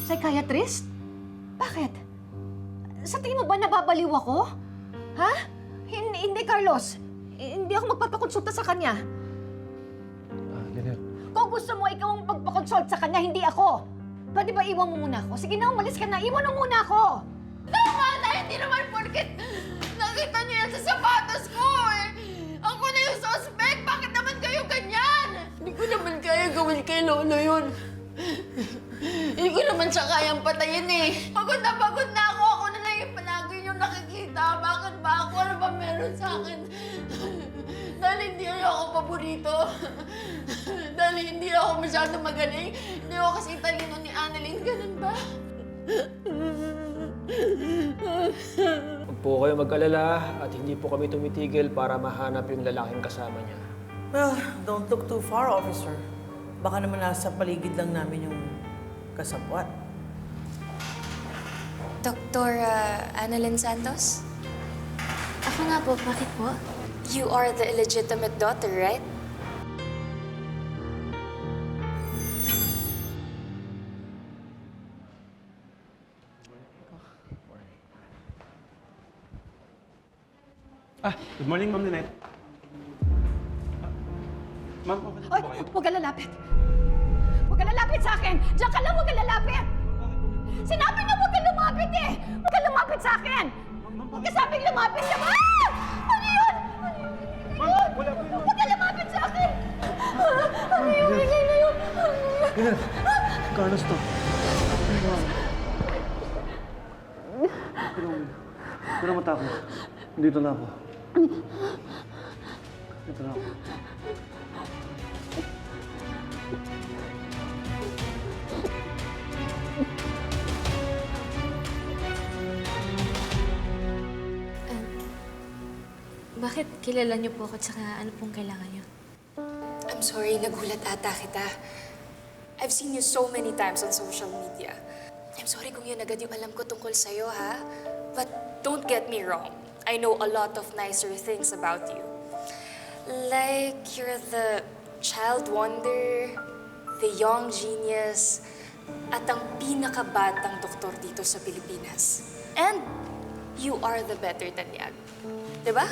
Psychiatrist? Bakit? Sa tingin mo ba nababaliw ako? Ha? Hindi, Carlos. Hindi ako magpapakonsulta sa kanya. Lynette. Kung gusto mo, ikaw ang magpakonsult sa kanya, hindi ako. Pwede ba iwan mo muna ako? Sige na, umalis ka na. Iwan mo muna ako. Tama na! Hindi naman porket nakita niyo yan sa sapatos ko eh! Ako na yung suspect! Bakit naman kayo ganyan? Hindi ko naman kaya gawin kay Lolo yun. Hindi ko naman siya kayang patayin eh. Pagod na ako. Ako na lang yung palagi yung nakikita. Bakit ba ako? Ano ba meron sa akin? Dahil hindi ako paborito. Dahil hindi ako masyado magaling. Hindi ako kasi talino ni Annalyn. Ganun ba? Huwag po kayo mag-alala at hindi po kami tumitigil para mahanap yung lalaking kasama niya. Well, don't look too far, officer. Baka naman nasa paligid lang namin yung kasabwat. Dr. Annalyn Santos? Ako nga po, bakit po? You are the illegitimate daughter, right? Good morning, Ma'am Lynette. Ma'am, okay na Ay, po kayo? huwag ka lalapit. Huwag ka lalapit sa akin. Diyan ka lang, huwag ka lalapit. Sinabi na huwag ka lumapit eh. Huwag ka lumapit sa akin. Huwag ka sabing lumapit ka. Ah! Ano yun? Ma'am, wala po yun. Huwag ka lumapit sa akin. Ano yun? Ano yun? Lynette! Carlos to. Huwag na matakot. Dito na ako. Dito na ako. Bakit kilala niyo po ako tsaka ano pong kailangan niyo? I'm sorry, nagulat ata kita. I've seen you so many times on social media. I'm sorry kung yun agad yung alam ko tungkol sa'yo, ha? But don't get me wrong. I know a lot of nicer things about you. Like, you're the child wonder, the young genius, at ang pinakabatang doktor dito sa Pilipinas. And you are the better Tanyag. Diba?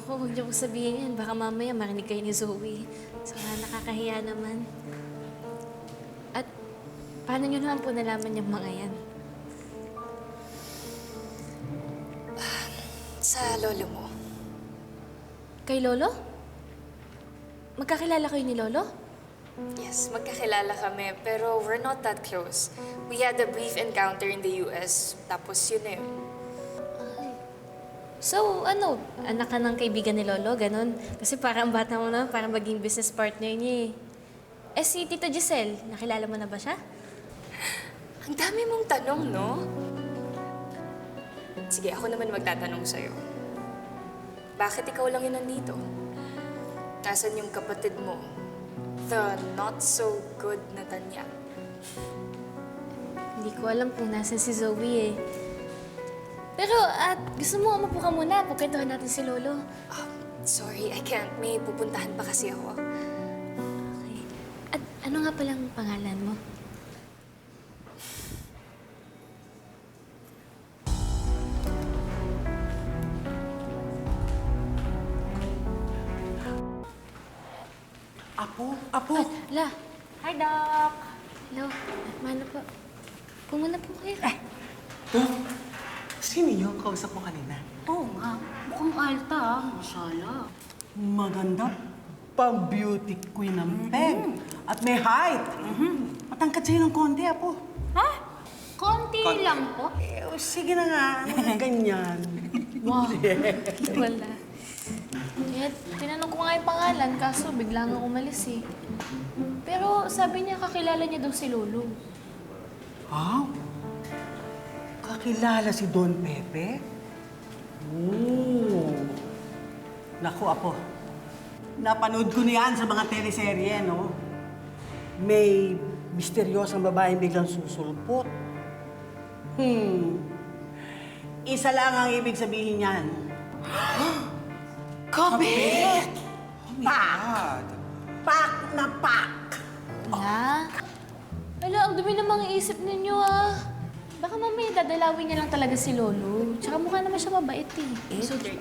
Ako, huwag niyo po sabihin yan. Baka mamaya marinig kayo ni Zoe. Saka nakakahiya naman. At paano niyo naman po nalaman yung mga yan? Sa lolo mo. Kay Lolo? Magkakilala kayo ni Lolo? Yes, magkakilala kami, pero we're not that close. We had a brief encounter in the US, tapos yun na yun. So, ano? Anak ka ng kaibigan ni Lolo? Ganon? Kasi parang bata mo na, parang maging business partner niya eh. Eh, si Tita Giselle, nakilala mo na ba siya? Ang dami mong tanong, no? Sige, ako naman magtatanong sa'yo. Bakit ikaw lang yun nandito? Nasaan yung kapatid mo? The not-so-good na Tanyag. Hindi ko alam kung nasan si Zoe eh. Pero, gusto mo umupo ka muna, pagkwentuhan natin si Lolo. Sorry, I can't. May pupuntahan pa kasi ako. Okay. At ano nga palang pangalan mo? Apo! La, Hi, Doc. hello. Mano po? Pumuna po kayo. Sino yung kausap mo kanina? Oo nga. Mukhang alta ah. Masala. Maganda. Pang-beauty queen ng peg. At may height. Matangkad sa'yo ng konti, Apo. Ha? Konti lang po. Sige na nga. Ganyan. Wow. Wala. Eh, tinanong ko nga yung pangalan, kaso bigla nga umalis eh. Pero sabi niya kakilala niya daw si Lolo. Wow. Kakilala si Don Pepe? Oh. Naku, Apo. Napanood ko niyan sa mga teleserye, no? May misteryosang babaeng biglang susulpot. Isa lang ang ibig sabihin niyan. Kabit! Pak! Pak na pak! Wala. Wala, ang dumi dumi namang iisip ninyo ah. Baka mamaya dadalawin niya lang talaga si Lolo. Tsaka mukha naman siya mabait eh. So dirty.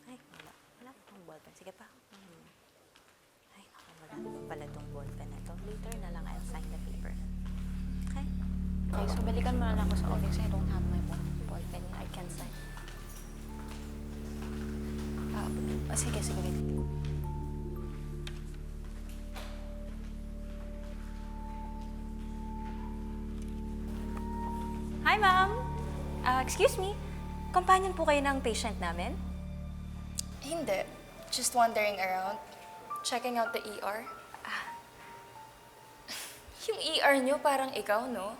Ay, wala. Wala pa tong ballpen. Sige pa. Ay, naku, wala naman pala tong ballpen na to. Later na lang I'll sign the paper. Okay? Okay, so balikan mo na lang ako sa office. I don't have my ballpen. I can't sign. Sige, sige. Wait. Hi, ma'am. Excuse me. Companion po kayo ng patient namin? Hindi. Just wandering around. Checking out the ER. Yung ER nyo parang ikaw, no?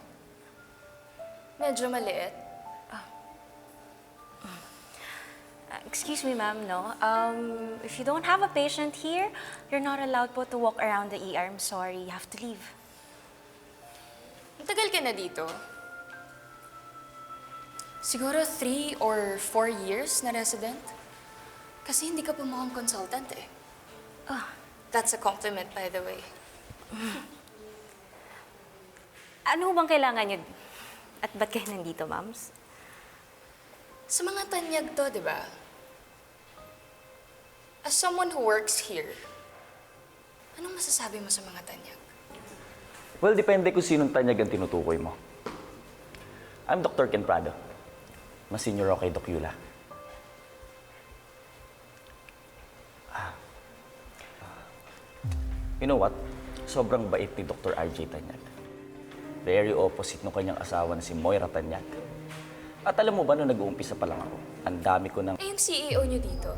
Medyo maliit. Excuse me, ma'am, no? If you don't have a patient here, you're not allowed po to walk around the ER. I'm sorry. You have to leave. Matagal ka na dito? Siguro 3 or 4 years na resident? Kasi hindi ka pa mukhang consultant eh. That's a compliment, by the way. Ano bang kailangan niyo? At ba't kayo nandito, ma'ams? Sa mga tanyag to, di ba? As someone who works here, anong masasabi mo sa mga tanyag? Well, depende kung sinong tanyag ang tinutukoy mo. I'm Dr. Ken Prado. Mas senior ako kay Doc Yula. You know what? Sobrang bait ni Dr. RJ Tanyag. Very opposite nung kanyang asawa na si Moira Tanyag. At alam mo ba, nung nag-uumpisa pa lang ako, ang dami ko ng... Eh, yung CEO nyo dito,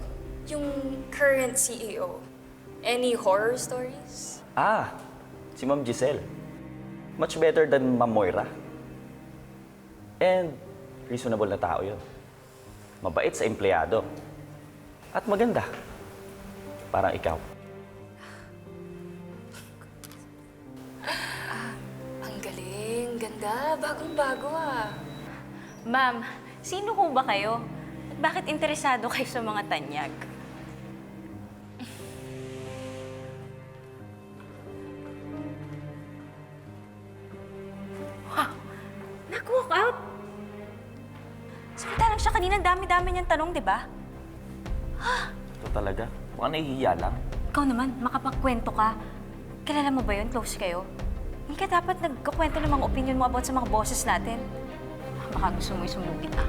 yung current CEO, any horror stories? Si Ma'am Giselle. Much better than Ma'am Moira. And reasonable na tao yun. Mabait sa empleyado. At maganda. Parang ikaw. Ang galing, ganda, bagong-bago ah. Ma'am, sino ho ba kayo? At bakit interesado kayo sa mga tanyag? Wow! Nag-walk out! Samantalang siya kanina, dami-dami niyang tanong, di ba? Ito talaga. Mukhang nahihiya lang. Ikaw naman, makapagkwento ka. Kilala mo ba yun? Close kayo? Hindi ka dapat nagkukwento ng mga opinion mo about sa mga bosses natin. Baka gusto mo isumugin na.